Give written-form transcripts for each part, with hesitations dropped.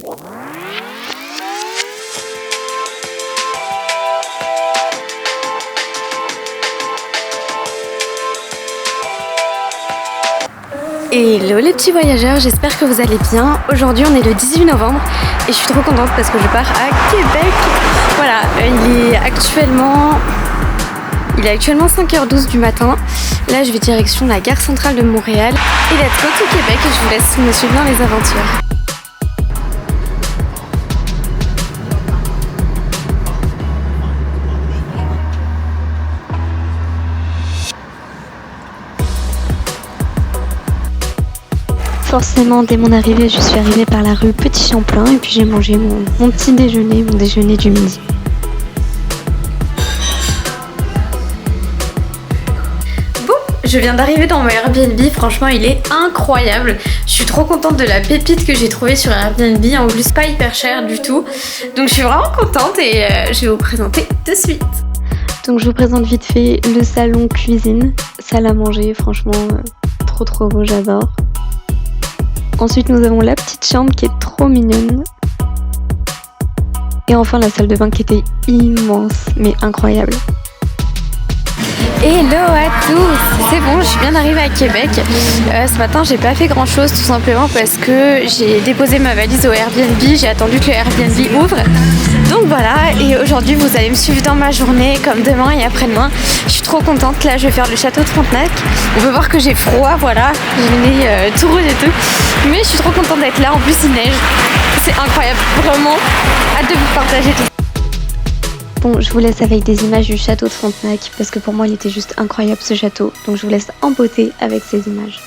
Hello les petits voyageurs, j'espère que vous allez bien. Aujourd'hui on est le 18 novembre et je suis trop contente parce que je pars à Québec. Voilà, il est actuellement 5h12 du matin. Là je vais direction la gare centrale de Montréal. Et let's go to Québec et je vous laisse me suivre dans les aventures. Forcément, dès mon arrivée, je suis arrivée par la rue Petit Champlain et puis j'ai mangé mon petit déjeuner, mon déjeuner du midi. Bon, je viens d'arriver dans mon Airbnb, franchement il est incroyable. Je suis trop contente de la pépite que j'ai trouvée sur Airbnb, en plus pas hyper cher du tout. Donc je suis vraiment contente et je vais vous présenter de suite. Donc je vous présente vite fait le salon cuisine, salle à manger, franchement trop beau, j'adore. Ensuite, nous avons la petite chambre qui est trop mignonne. Et enfin, la salle de bain qui était immense, mais incroyable. Hello à tous, c'est bon, je suis bien arrivée à Québec. Ce matin, j'ai pas fait grand chose tout simplement parce que j'ai déposé ma valise au Airbnb. J'ai attendu que le Airbnb ouvre. Donc voilà, et aujourd'hui, vous allez me suivre dans ma journée comme demain et après-demain. Je suis trop contente. Là, je vais faire le château de Frontenac. On peut voir que j'ai froid, voilà. J'ai le nez tout rouge et tout. Mais je suis trop contente d'être là. En plus, il neige. C'est incroyable, vraiment. Hâte de vous partager tout ça. Bon, je vous laisse avec des images du château de Frontenac parce que pour moi il était juste incroyable ce château, donc je vous laisse en beauté avec ces images.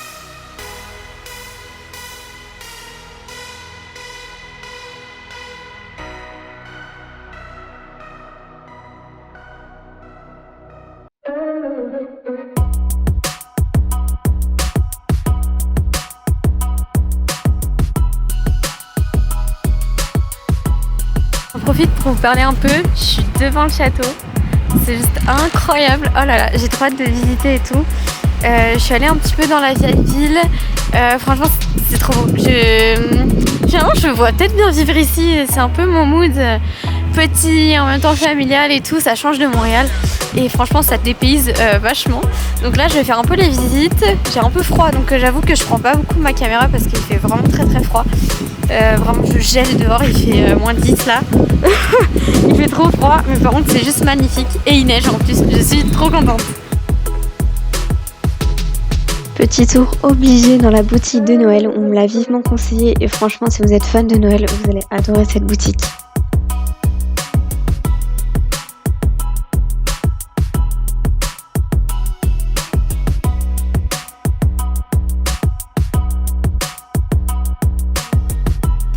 J'en profite pour vous parler un peu, je suis devant le château, c'est juste incroyable, oh là là, j'ai trop hâte de visiter et tout. Je suis allée un petit peu dans la vieille ville, franchement c'est trop beau. Finalement je me vois peut-être bien vivre ici, c'est un peu mon mood petit, en même temps familial et tout, ça change de Montréal. Et franchement ça te dépayse vachement. Donc là je vais faire un peu les visites. J'ai un peu froid donc j'avoue que je prends pas beaucoup ma caméra parce qu'il fait vraiment très froid. Vraiment je gèle dehors, il fait moins 10 là. Il fait trop froid mais par contre c'est juste magnifique. Et il neige en plus, je suis trop contente. Petit tour obligé dans la boutique de Noël, on me l'a vivement conseillé et franchement si vous êtes fan de Noël vous allez adorer cette boutique.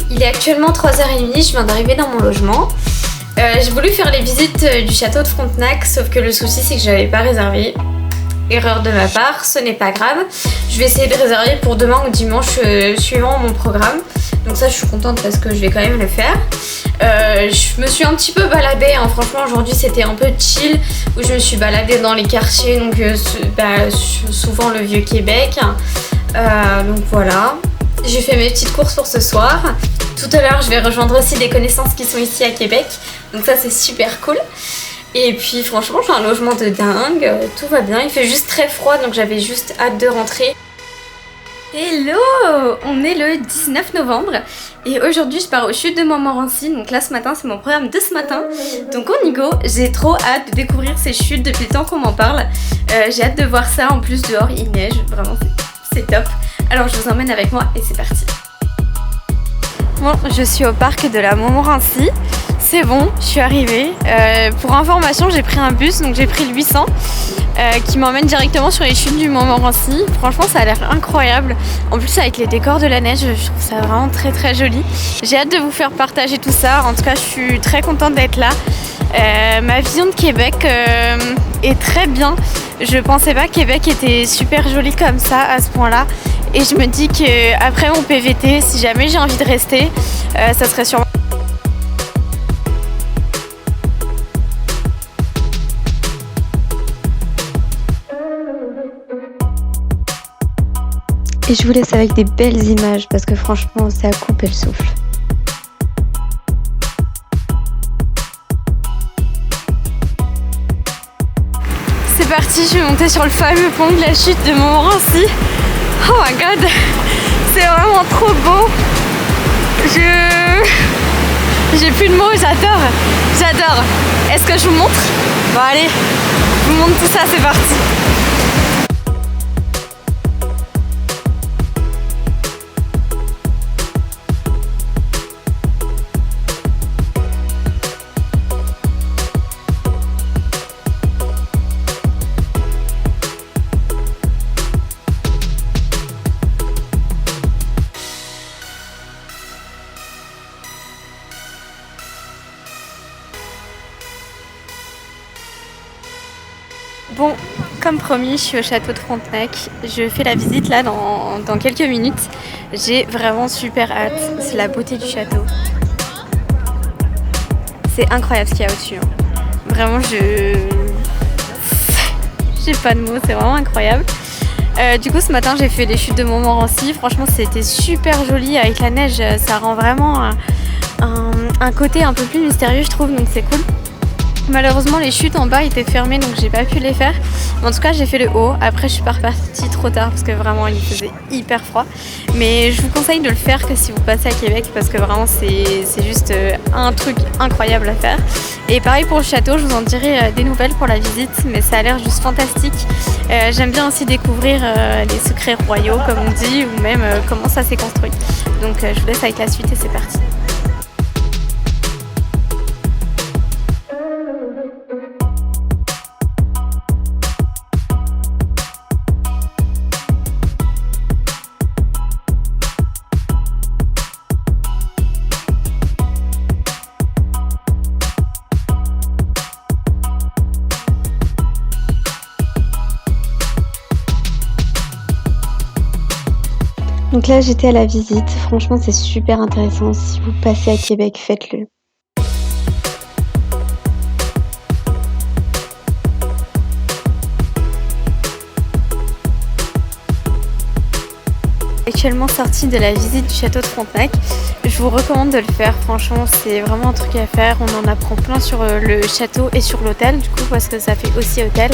Il est actuellement 3h30, je viens d'arriver dans mon logement. J'ai voulu faire les visites du château de Frontenac, sauf que le souci c'est que je n'avais pas réservé. Erreur de ma part, ce n'est pas grave. Je vais essayer de réserver pour demain ou dimanche suivant mon programme. Donc ça je suis contente parce que je vais quand même le faire. Je me suis un petit peu baladée, hein. Franchement aujourd'hui c'était un peu chill, où je me suis baladée dans les quartiers, donc souvent le vieux Québec. Donc voilà. J'ai fait mes petites courses pour ce soir. Tout à l'heure, je vais rejoindre aussi des connaissances qui sont ici à Québec. Donc ça, c'est super cool. Et puis franchement, j'ai un logement de dingue. Tout va bien. Il fait juste très froid, donc j'avais juste hâte de rentrer. Hello! On est le 19 novembre. Et aujourd'hui, je pars aux chutes de Montmorency. Donc là, ce matin, c'est mon programme de ce matin. Donc on y go. J'ai trop hâte de découvrir ces chutes depuis le temps qu'on m'en parle. J'ai hâte de voir ça. En plus, dehors, il neige. Vraiment, c'est top. Alors je vous emmène avec moi et c'est parti. Bon, je suis au parc de la Montmorency. C'est bon, je suis arrivée. Pour information, j'ai pris un bus, donc j'ai pris le 800 qui m'emmène directement sur les chutes du Montmorency. Franchement, ça a l'air incroyable. En plus, avec les décors de la neige, je trouve ça vraiment très joli. J'ai hâte de vous faire partager tout ça. En tout cas, je suis très contente d'être là. Ma vision de Québec est très bien. Je pensais pas que Québec était super joli comme ça à ce point-là. Et je me dis qu'après mon PVT, si jamais j'ai envie de rester, ça serait sûrement... Et je vous laisse avec des belles images parce que franchement, c'est à couper le souffle. parti, je vais monter sur le fameux pont de la chute de Montmorency. Oh my god, c'est vraiment trop beau. J'ai plus de mots, j'adore. Est-ce que je vous montre? Bon allez, je vous montre tout ça, c'est parti. Bon, comme promis, je suis au château de Frontenac. Je fais la visite là dans quelques minutes. J'ai vraiment super hâte. C'est la beauté du château. C'est incroyable ce qu'il y a au-dessus. Vraiment, j'ai pas de mots, c'est vraiment incroyable. Du coup, ce matin, j'ai fait les chutes de Montmorency. Franchement, c'était super joli avec la neige. Ça rend vraiment un côté un peu plus mystérieux, je trouve, donc c'est cool. Malheureusement les chutes en bas étaient fermées donc j'ai pas pu les faire. Mais en tout cas j'ai fait le haut. Après je suis pas repartie trop tard parce que vraiment il faisait hyper froid. Mais je vous conseille de le faire que si vous passez à Québec parce que vraiment c'est juste un truc incroyable à faire. Et pareil pour le château, je vous en dirai des nouvelles pour la visite mais ça a l'air juste fantastique. J'aime bien aussi découvrir les secrets royaux comme on dit ou même comment ça s'est construit. Donc je vous laisse avec la suite et c'est parti. Donc là j'étais à la visite, franchement c'est super intéressant, si vous passez à Québec faites-le. Actuellement sortie de la visite du château de Frontenac, je vous recommande de le faire, franchement c'est vraiment un truc à faire, on en apprend plein sur le château et sur l'hôtel du coup parce que ça fait aussi hôtel.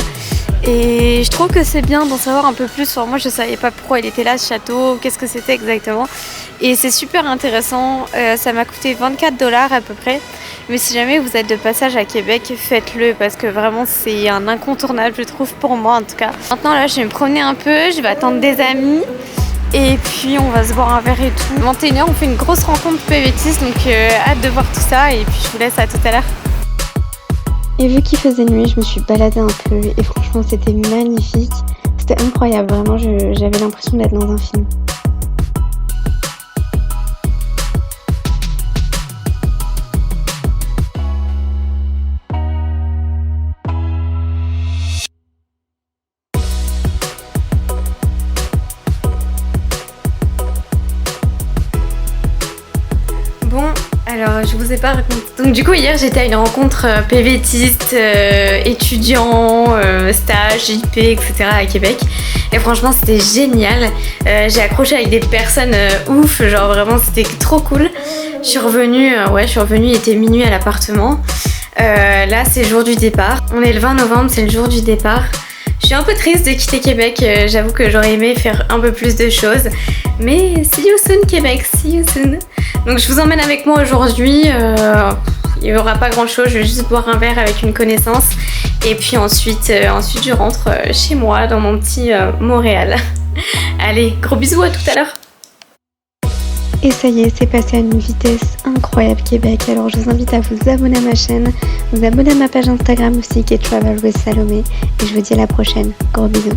Et je trouve que c'est bien d'en savoir un peu plus. Enfin, moi je savais pas pourquoi il était là ce château, qu'est-ce que c'était exactement. Et c'est super intéressant, ça m'a coûté 24$ à peu près. Mais si jamais vous êtes de passage à Québec, faites-le parce que vraiment c'est un incontournable je trouve pour moi en tout cas. Maintenant là je vais me promener un peu, je vais attendre des amis. Et puis on va se boire un verre et tout. 21h on fait une grosse rencontre PVTiste donc hâte de voir tout ça et puis je vous laisse à tout à l'heure. Et vu qu'il faisait nuit, je me suis baladée un peu et franchement c'était magnifique. C'était incroyable, vraiment j'avais l'impression d'être dans un film. Bon, alors je vous ai pas raconté. Donc du coup hier j'étais à une rencontre PVTiste, étudiants, stage, JP, etc. à Québec. Et franchement c'était génial. J'ai accroché avec des personnes ouf, genre vraiment c'était trop cool. Je suis revenue, il était minuit à l'appartement. Là c'est le jour du départ. On est le 20 novembre, c'est le jour du départ. Je suis un peu triste de quitter Québec, j'avoue que j'aurais aimé faire un peu plus de choses. Mais see you soon Québec, see you soon. Donc je vous emmène avec moi aujourd'hui, il n'y aura pas grand chose, je vais juste boire un verre avec une connaissance. Et puis ensuite je rentre chez moi dans mon petit Montréal. Allez, gros bisous, à tout à l'heure. Et ça y est, c'est passé à une vitesse incroyable Québec. Alors je vous invite à vous abonner à ma chaîne, vous abonner à ma page Instagram aussi qui est Travel with Salomé. Et je vous dis à la prochaine. Gros bisous.